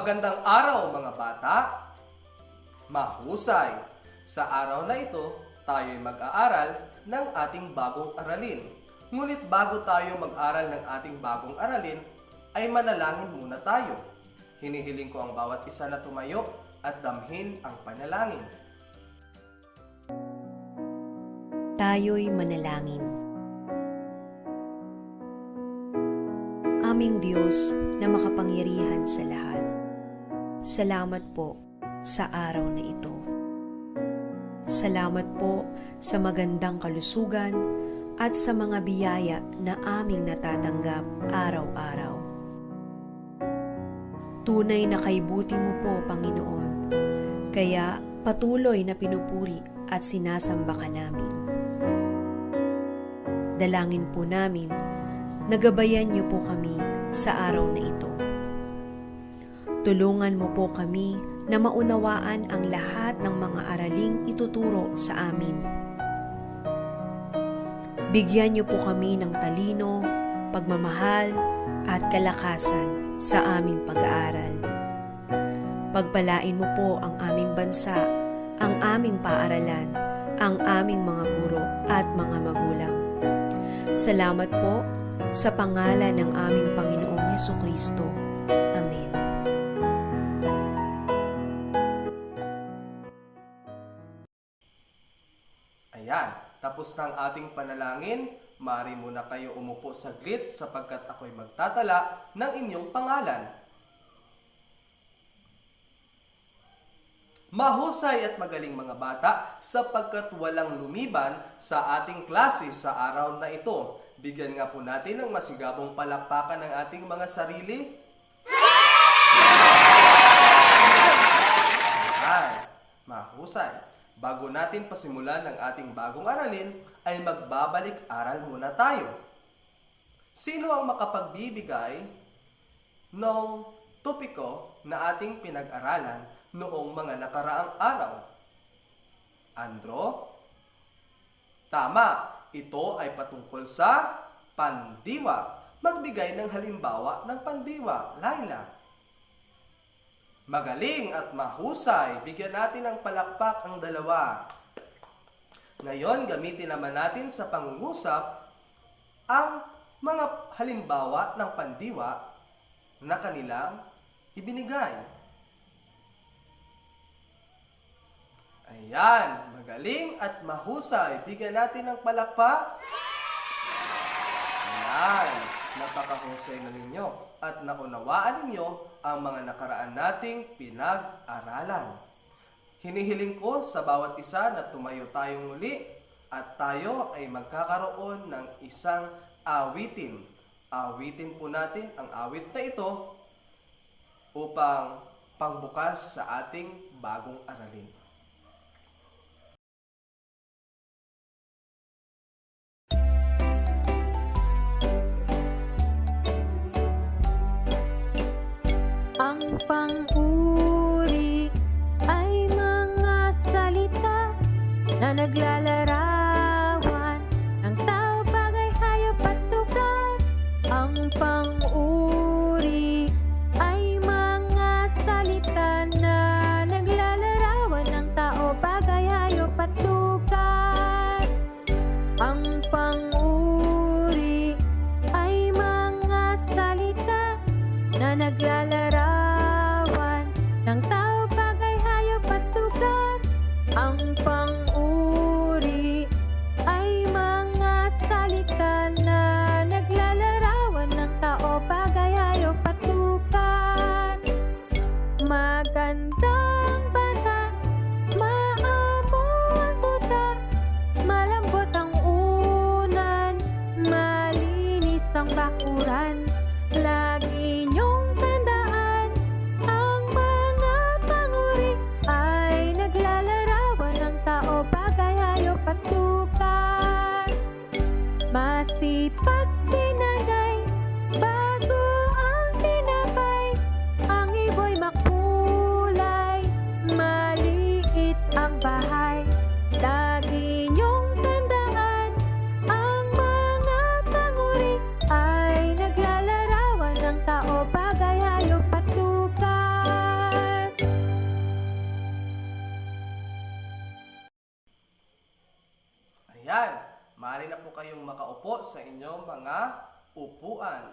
Magandang araw mga bata! Mahusay! Sa araw na ito, tayo'y mag-aaral ng ating bagong aralin. Ngunit bago tayo mag-aral ng ating bagong aralin, ay manalangin muna tayo. Hinihiling ko ang bawat isa na tumayo at damhin ang panalangin. Tayo'y manalangin. Aming Diyos na makapangyarihan sa lahat, salamat po sa araw na ito. Salamat po sa magandang kalusugan at sa mga biyaya na aming natatanggap araw-araw. Tunay na kaibuti mo po, Panginoon, kaya patuloy na pinupuri at sinasamba ka namin. Dalangin po namin, nagabayan niyo po kami sa araw na ito. Tulungan mo po kami na maunawaan ang lahat ng mga araling ituturo sa amin. Bigyan niyo po kami ng talino, pagmamahal at kalakasan sa aming pag-aaral. Pagpalain mo po ang aming bansa, ang aming paaralan, ang aming mga guro at mga magulang. Salamat po sa pangalan ng aming Panginoong Hesukristo. Amen. Ayan, tapos na ang ating panalangin. Maaari muna kayo umupo saglit sapagkat ako'y magtatala ng inyong pangalan. Mahusay at magaling mga bata sapagkat walang lumiban sa ating klase sa araw na ito. Bigyan nga po natin ng masigabong palakpakan ng ating mga sarili. Ayan, mahusay. Bago natin pasimulan ng ating bagong aralin, ay magbabalik-aral muna tayo. Sino ang makapagbibigay ng topiko na ating pinag-aralan noong mga nakaraang araw? Andro? Tama, ito ay patungkol sa pandiwa. Magbigay ng halimbawa ng pandiwa, Laila. Magaling at mahusay. Bigyan natin ng palakpak ang dalawa. Ngayon, gamitin naman natin sa pangungusap ang mga halimbawa ng pandiwa na kanilang ibinigay. Ayan, magaling at mahusay. Bigyan natin ng palakpak. Ayan, napakahusay na ninyo at naunawaan ninyo ang mga nakaraan nating pinag-aralan. Hinihiling ko sa bawat isa na tumayo tayong muli at tayo ay magkakaroon ng isang awitin. Awitin po natin ang awit na ito upang pangbukas sa ating bagong aralin. Ang pang-uri ay mga salita na naglalarawan ng tao, bagay, hayop at lugar. Ang pang-uri ay mga salita na naglalarawan ng tao, bagay, hayop at lugar. Ang pang-uri ay mga salita na naglalarawan ng tao, bagay, hayop at lugar. Ang pang-uri upuan.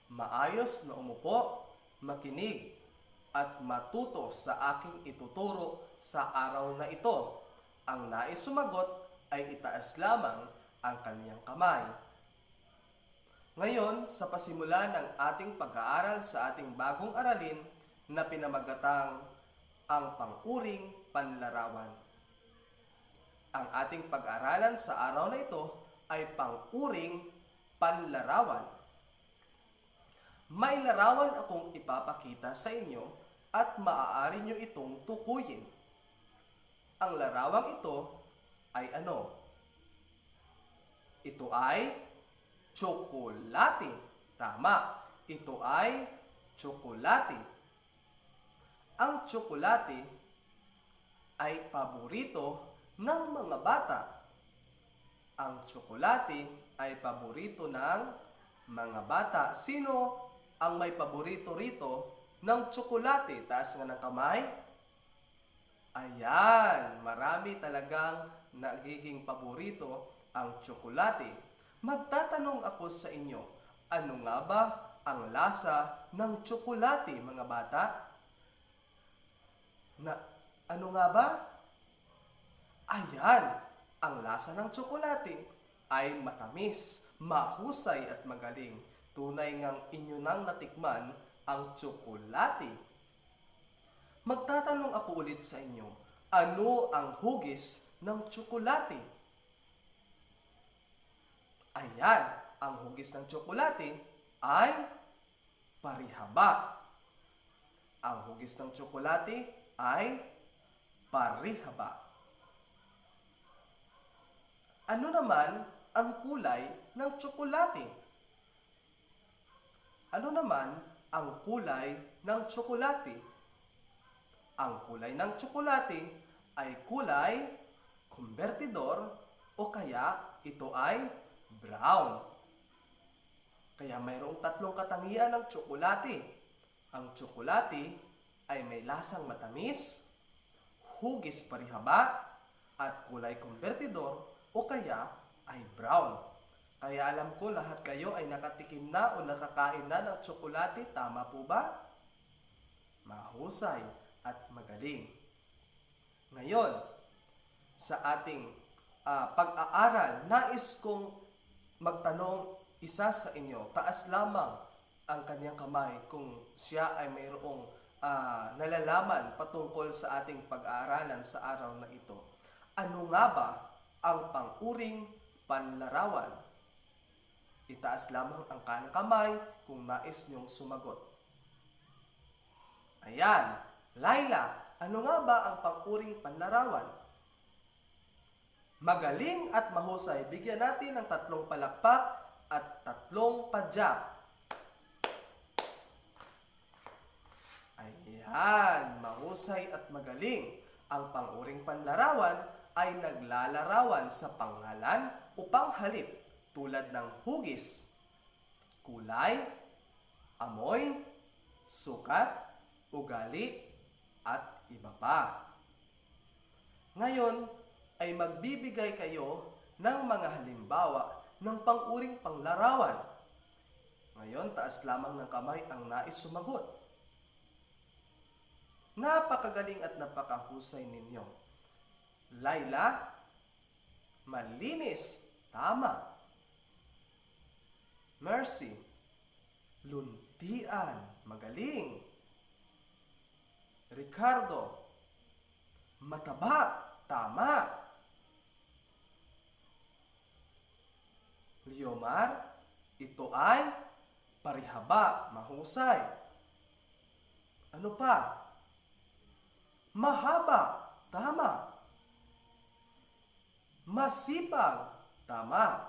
Maayos na umupo, makinig, at matuto sa aking ituturo sa araw na ito. Ang nais sumagot ay itaas lamang ang kaniyang kamay. Ngayon, sa pasimula ng ating pag-aaral sa ating bagong aralin na pinamagatang ang pang-uring panlarawan. Ang ating pag-aaralan sa araw na ito ay pang-uring panlarawan. May larawan akong ipapakita sa inyo at maaari nyo itong tukuyin. Ang larawang ito ay ano? Ito ay tsokolate. Tama, ito ay tsokolate. Ang tsokolate ay paborito ng mga bata. Ang tsokolate ay paborito ng mga bata. Sino ang may paborito rito ng tsokolate? Taas nga ng kamay. Ayan, marami talagang nagiging paborito ang tsokolate. Magtatanong ako sa inyo, ano nga ba ang lasa ng tsokolate, mga bata? Ano nga ba? Ayan, ang lasa ng tsokolate ay matamis, mahusay at magaling. Tunay ngang inyo nang natikman ang tsokolate. Magtatanong ako ulit sa inyo, ano ang hugis ng tsokolate? Ayan, ang hugis ng tsokolate ay parihaba. Ang hugis ng tsokolate ay parihaba. Ano naman ang kulay ng tsokolate? Ano naman ang kulay ng tsokolate? Ang kulay ng tsokolate ay kulay kumberdidor o kaya ito ay brown. Kaya mayroong tatlong katangian ng tsokolate. Ang tsokolate ay may lasang matamis, hugis parihaba, at kulay kumberdidor o kaya ay brown. Kaya alam ko lahat kayo ay nakatikim na o nakakain na ng tsokolate, tama po ba? Mahusay at magaling. Ngayon, sa ating pag-aaral, nais kong magtanong isa sa inyo. Taas lamang ang kanyang kamay kung siya ay mayroong nalalaman patungkol sa ating pag-aaralan sa araw na ito. Ano nga ba ang pang-uring panlarawan? Itaas lamang ang kanang kamay kung nais niyong sumagot. Ayan, Laila, ano nga ba ang pang-uring panlarawan? Magaling at mahusay. Bigyan natin ng 3 palakpak at 3 padyak. Ayan, mahusay at magaling. Ang pang-uring panlarawan ay naglalarawan sa pangalan o panghalip tulad ng hugis, kulay, amoy, sukat, ugali, at iba pa. Ngayon ay magbibigay kayo ng mga halimbawa ng pang-uring panlarawan. Ngayon, taas lamang ng kamay ang nais sumagot. Napakagaling at napakahusay ninyo. Laila, malinis, tama. Mercy, luntian, magaling. Ricardo, mataba, tama. Liomar, ito ay parihaba, mahusay. Ano pa? Mahaba, tama. Masipag, tama.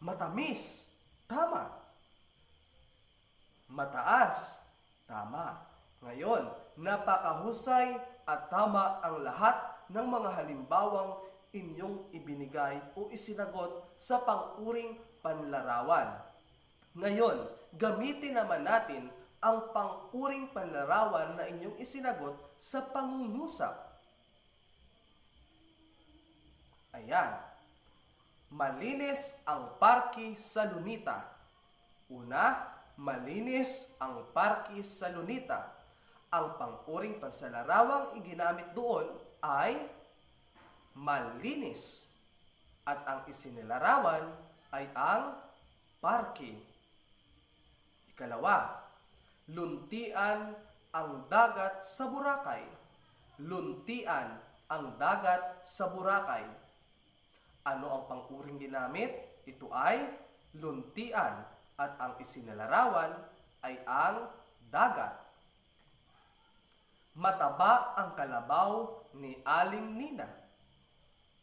Matamis, tama. Mataas, tama. Ngayon, napakahusay at tama ang lahat ng mga halimbawang inyong ibinigay o isinagot sa pang-uring panlarawan. Ngayon, gamitin naman natin ang pang-uring panlarawan na inyong isinagot sa pangungusap. Ayan. malinis ang parke sa Lunita. Una, malinis ang parke sa Lunita. Ang pang-uring pansalarawang iginamit doon ay malinis. At ang isinilarawan ay ang parke. Ikalawa, luntian ang dagat sa Boracay. Luntian ang dagat sa Boracay. Ano ang pang-uring ginamit? Ito ay luntian at ang isinilarawan ay ang dagat. Mataba ang kalabaw ni Aling Nina.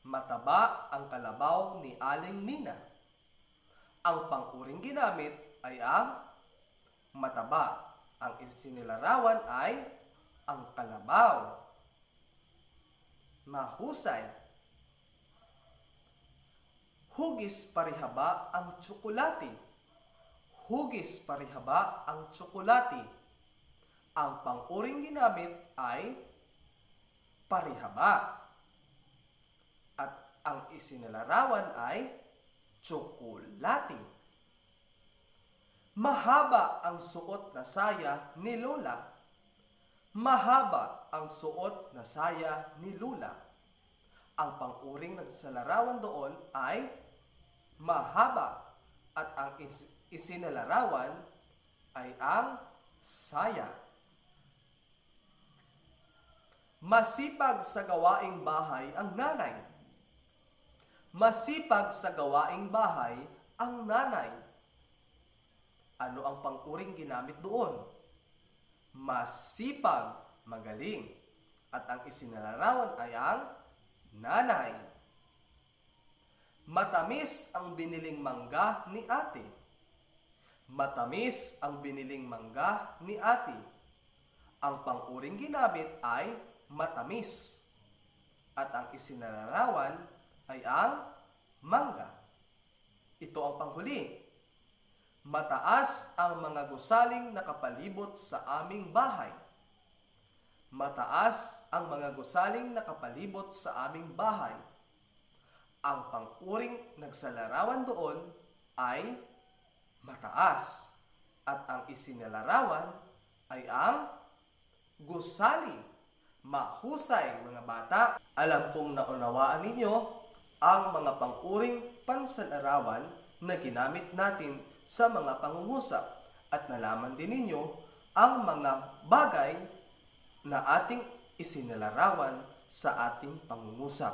Mataba ang kalabaw ni Aling Nina. Ang pang-uring ginamit ay ang mataba. Ang isinilarawan ay ang kalabaw. Mahusay. Hugis parihaba ang tsokolate. Hugis parihaba ang tsokolate. Ang pang-uring ginamit ay parihaba. At ang isinilarawan ay tsokolate. Mahaba ang suot na saya ni Lola. Mahaba ang suot na saya ni Lola. Ang pang-uring nagsalarawan doon ay mahaba at ang isinilarawan ay ang saya. Masipag sa gawaing bahay ang nanay. Masipag sa gawaing bahay ang nanay. Ano ang pang-uring ginamit doon? Masipag, magaling. At ang isinilarawan ay ang nanay. Matamis ang biniling mangga ni ate. Matamis ang biniling mangga ni ate. Ang pang-uring ginamit ay matamis. At ang isinilarawan ay ang mangga. Ito ang panghuli. Mataas ang mga gusaling nakapalibot sa aming bahay. Mataas ang mga gusaling nakapalibot sa aming bahay. Ang pang-uring nagsalarawan doon ay mataas. At ang isinilarawan ay ang gusali. Mahusay mga bata. Alam kong naunawaan ninyo ang mga pang-uring pansalarawan na ginamit natin sa mga pangungusap at nalaman din ninyo ang mga bagay na ating isinilarawan sa ating pangungusap.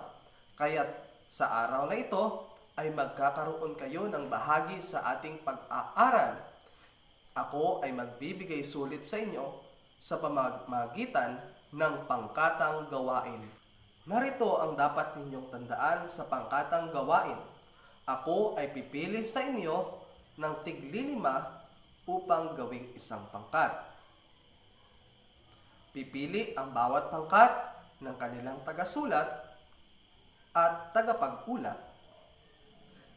Kaya't sa araw na ito ay magkakaroon kayo ng bahagi sa ating pag-aaral. Ako ay magbibigay sulit sa inyo sa pamamagitan ng pangkatang gawain. Narito ang dapat ninyong tandaan sa pangkatang gawain. Ako ay pipili sa inyo ng tig-5 upang gawing isang pangkat. Pipili ang bawat pangkat ng kanilang tagasulat at tagapag-ulat.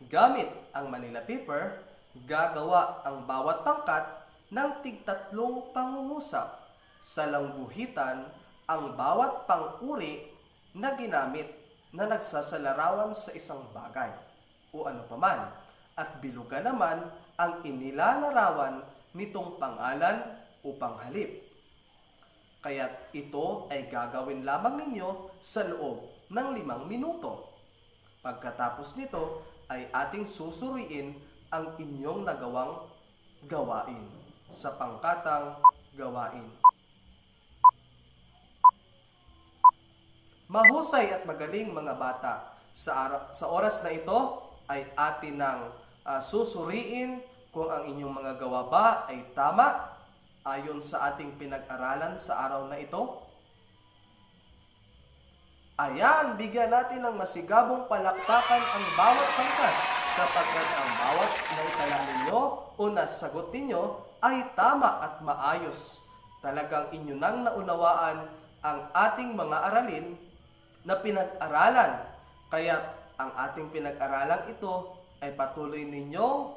Gamit ang Manila paper, gagawa ang bawat pangkat ng tig-3 pangungusap. Sa langguhitan ang bawat pang-uri na ginamit na nagsasalarawan sa isang bagay o ano paman. At bilugan naman ang inilalarawan nitong pangalan o panghalip. Kaya't ito ay gagawin lamang ninyo sa loob ng 5 minuto. Pagkatapos nito ay ating susuriin ang inyong nagawang gawain sa pangkatang gawain. Mahusay at magaling mga bata. Sa oras na ito ay atin ng susuriin kung ang inyong mga gawa ba ay tama ayon sa ating pinag-aralan sa araw na ito. Ayan, bigyan natin ng masigabong palakpakan ang bawat pangkat sapagkat ang bawat naitala ninyo o nasagot ninyo ay tama at maayos. Talagang inyo nang naunawaan ang ating mga aralin na pinag-aralan. Kaya ang ating pinag-aralan ito ay patuloy ninyong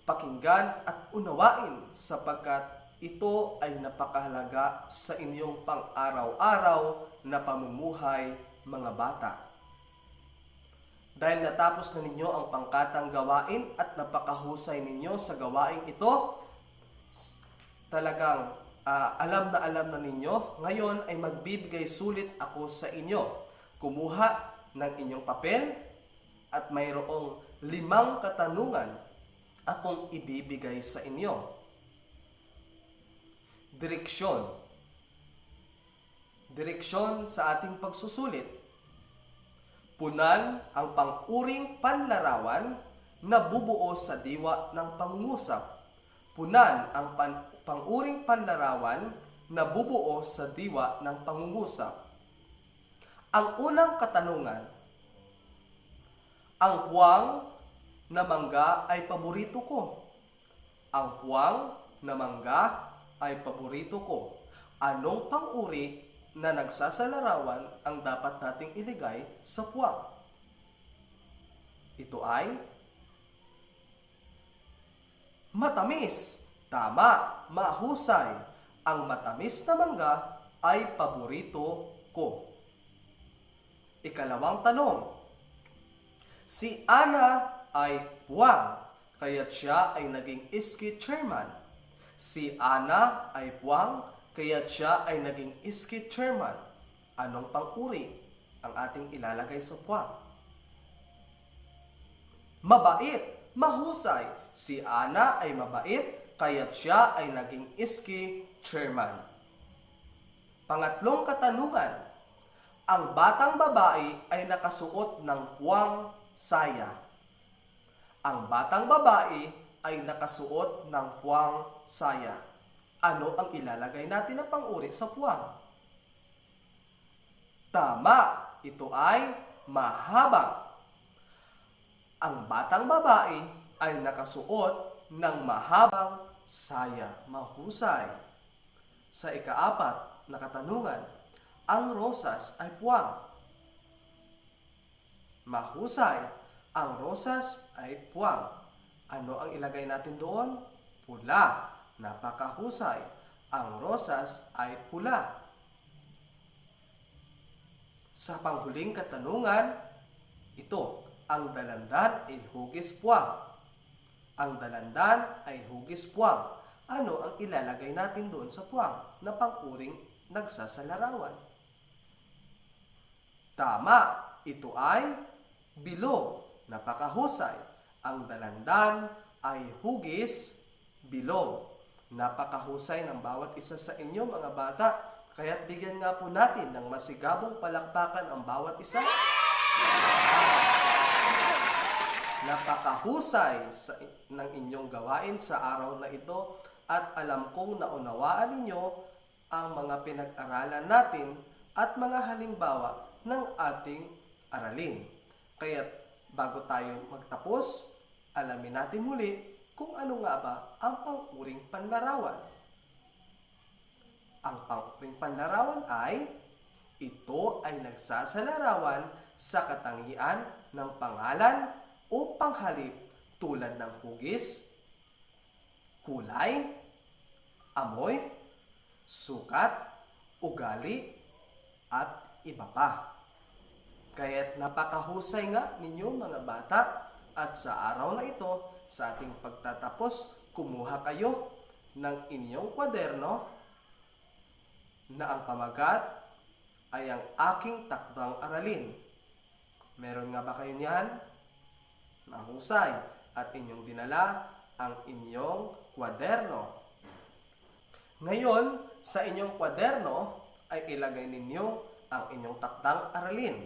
pakinggan at unawain sapagkat ito ay napakahalaga sa inyong pang-araw-araw na pamumuhay mga bata. Dahil natapos na ninyo ang pangkatang gawain at napakahusay ninyo sa gawain ito, talagang alam na ninyo, ngayon ay magbibigay sulit ako sa inyo. Kumuha ng inyong papel at mayroong 5 katanungan akong ibibigay sa inyo. Direksyon sa ating pagsusulit. Punan ang pang-uring panlarawan na bubuo sa diwa ng pangungusap. Punan ang pang-uring panlarawan na bubuo sa diwa ng pangungusap. Ang unang katanungan, ang puwang na mangga ay paborito ko. Ang puwang na mangga ay paborito ko. Anong pang-uri na nagsasalarawan ang dapat nating iligay sa puwang? Ito ay matamis. Tama, mahusay. Ang matamis na mangga ay paborito ko. Ikalawang tanong. Si Ana ay puwang, kaya't siya ay naging iski chairman. Si Ana ay puwang, kaya't siya ay naging iski chairman. Anong pang-uri ang ating ilalagay sa puwang? Mabait, mahusay. Si Ana ay mabait, kaya't siya ay naging iski chairman. Pangatlong katanungan. Ang batang babae ay nakasuot ng puwang saya. Ang batang babae ay nakasuot ng puwang saya. Ano ang ilalagay natin na pang-uri sa puwang? Tama, ito ay mahaba. Ang batang babae ay nakasuot ng mahabang saya. Mahusay. Sa ika-4 na katanungan, ang rosas ay puwang. Mahusay. Ang rosas ay puwang. Ano ang ilagay natin doon? Pula. Napakahusay. Ang rosas ay pula. Sa panghuling katanungan, ito, ang dalandan ay hugis puwang. Ang dalandan ay hugis puwang. Ano ang ilalagay natin doon sa puwang na pang-uring nagsasalarawan? Tama, ito ay bilog. Napakahusay. Ang dalandan ay hugis bilog. Napakahusay ng bawat isa sa inyo mga bata. Kaya't bigyan nga po natin ng masigabong palakpakan ang bawat isa. Napakahusay ng inyong gawain sa araw na ito at alam kong naunawaan ninyo ang mga pinag-aralan natin at mga halimbawa ng ating aralin. Kaya't bago tayo magtapos, alamin natin muli kung ano nga ba ang pang-uring panlarawan. Ang pang-uring panlarawan ay, ito ay nagsasalarawan sa katangian ng pangalan o panghalip tulad ng hugis, kulay, amoy, sukat, ugali, at iba pa. Kaya't napakahusay nga ninyo mga bata at sa araw na ito, sa ating pagtatapos, kumuha kayo ng inyong kwaderno na ang pamagat ay ang aking takdang aralin. Meron nga ba kayo niyan? Mahusay. At inyong dinala ang inyong kwaderno. Ngayon, sa inyong kwaderno ay ilagay ninyo ang inyong takdang aralin.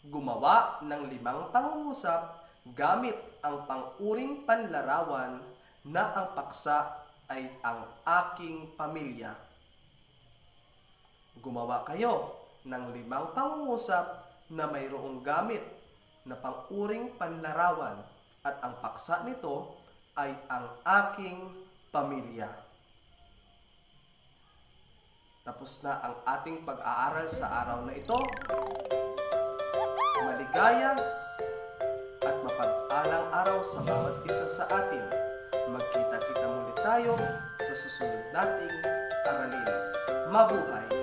Gumawa ng 5 pangungusap gamit ang pang-uring panlarawan na ang paksa ay ang aking pamilya. Gumawa kayo ng 5 pangungusap na mayroong gamit na pang-uring panlarawan at ang paksa nito ay ang aking pamilya. Tapos na ang ating pag-aaral sa araw na ito. Maligaya at mapag-alang araw sa bawat isa sa atin. Magkita-kita muli tayo sa susunod nating aralin. Mabuhay!